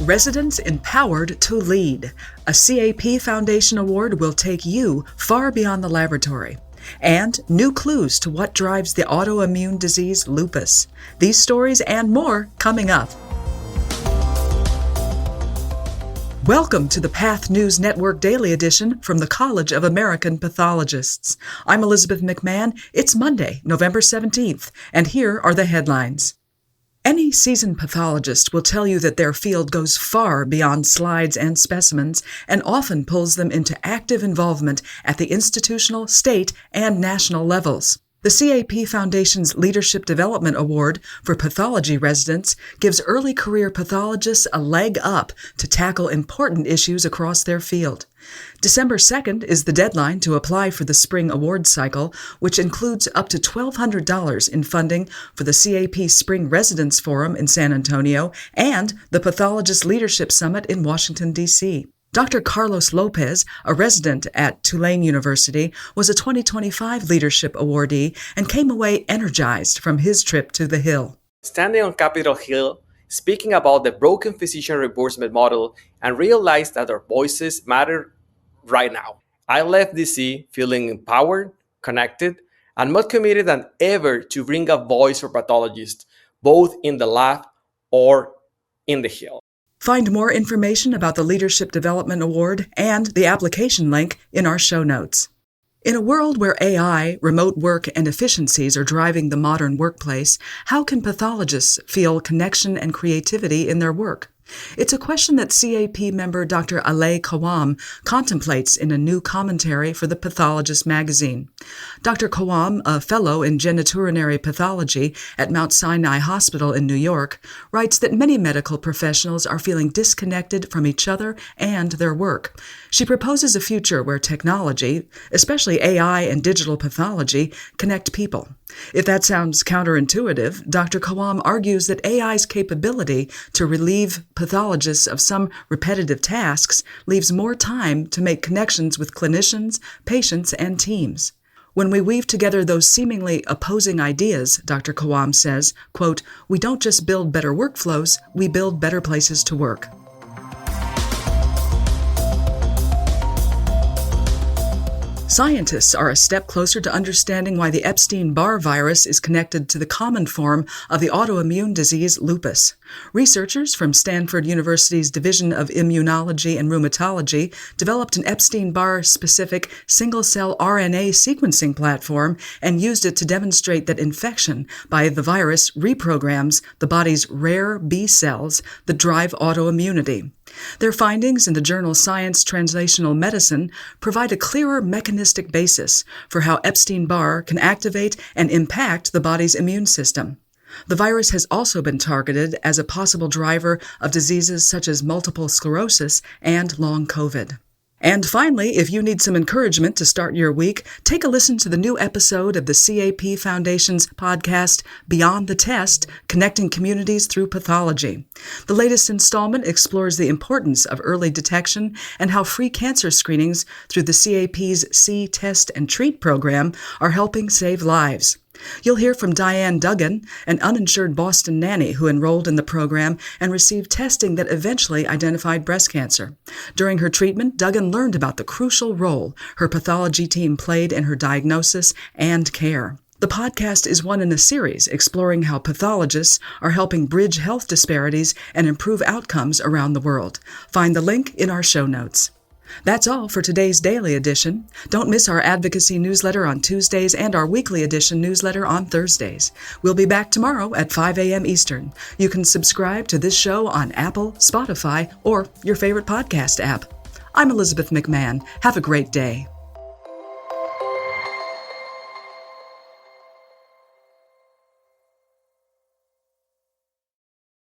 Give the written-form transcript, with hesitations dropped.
Residents Empowered to Lead. A CAP Foundation Award will take you far beyond the laboratory. And new clues to what drives the autoimmune disease lupus. These stories and more coming up. Welcome to the Path News Network Daily Edition from the College of American Pathologists. I'm Elizabeth McMahon. It's Monday, November 17th, and here are the headlines. Any seasoned pathologist will tell you that their field goes far beyond slides and specimens and often pulls them into active involvement at the institutional, state, and national levels. The CAP Foundation's Leadership Development Award for pathology residents gives early career pathologists a leg up to tackle important issues across their field. December 2nd is the deadline to apply for the spring awards cycle, which includes up to $1,200 in funding for the CAP Spring Residence Forum in San Antonio and the Pathologist Leadership Summit in Washington, D.C. Dr. Carlos Lopez, a resident at Tulane University, was a 2025 Leadership Awardee and came away energized from his trip to the Hill. Standing on Capitol Hill, speaking about the broken physician reimbursement model, and realized that our voices matter right now. I left DC feeling empowered, connected, and more committed than ever to bring a voice for pathologists, both in the lab or in the Hill. Find more information about the Leadership Development Award and the application link in our show notes. In a world where AI, remote work, and efficiencies are driving the modern workplace, how can pathologists feel connection and creativity in their work? It's a question that CAP member Dr. Ale Kawam contemplates in a new commentary for the Pathologist magazine. Dr. Kawam, a fellow in genitourinary pathology at Mount Sinai Hospital in New York, writes that many medical professionals are feeling disconnected from each other and their work. She proposes a future where technology, especially AI and digital pathology, connect people. If that sounds counterintuitive, Dr. Kawam argues that AI's capability to relieve pathologists of some repetitive tasks leaves more time to make connections with clinicians, patients, and teams. When we weave together those seemingly opposing ideas, Dr. Kawam says, quote, "We don't just build better workflows, we build better places to work." Scientists are a step closer to understanding why the Epstein-Barr virus is connected to the common form of the autoimmune disease lupus. Researchers from Stanford University's Division of Immunology and Rheumatology developed an Epstein-Barr-specific single-cell RNA sequencing platform and used it to demonstrate that infection by the virus reprograms the body's rare B cells that drive autoimmunity. Their findings in the journal Science Translational Medicine provide a clearer mechanistic basis for how Epstein-Barr can activate and impact the body's immune system. The virus has also been targeted as a possible driver of diseases such as multiple sclerosis and long COVID. And finally, if you need some encouragement to start your week, take a listen to the new episode of the CAP Foundation's podcast, Beyond the Test, Connecting Communities Through Pathology. The latest installment explores the importance of early detection and how free cancer screenings through the CAP's See, Test, and Treat program are helping save lives. You'll hear from Diane Duggan, an uninsured Boston nanny who enrolled in the program and received testing that eventually identified breast cancer. During her treatment, Duggan learned about the crucial role her pathology team played in her diagnosis and care. The podcast is one in a series exploring how pathologists are helping bridge health disparities and improve outcomes around the world. Find the link in our show notes. That's all for today's Daily Edition. Don't miss our advocacy newsletter on Tuesdays and our weekly edition newsletter on Thursdays. We'll be back tomorrow at 5 a.m. Eastern. You can subscribe to this show on Apple, Spotify, or your favorite podcast app. I'm Elizabeth McMahon. Have a great day.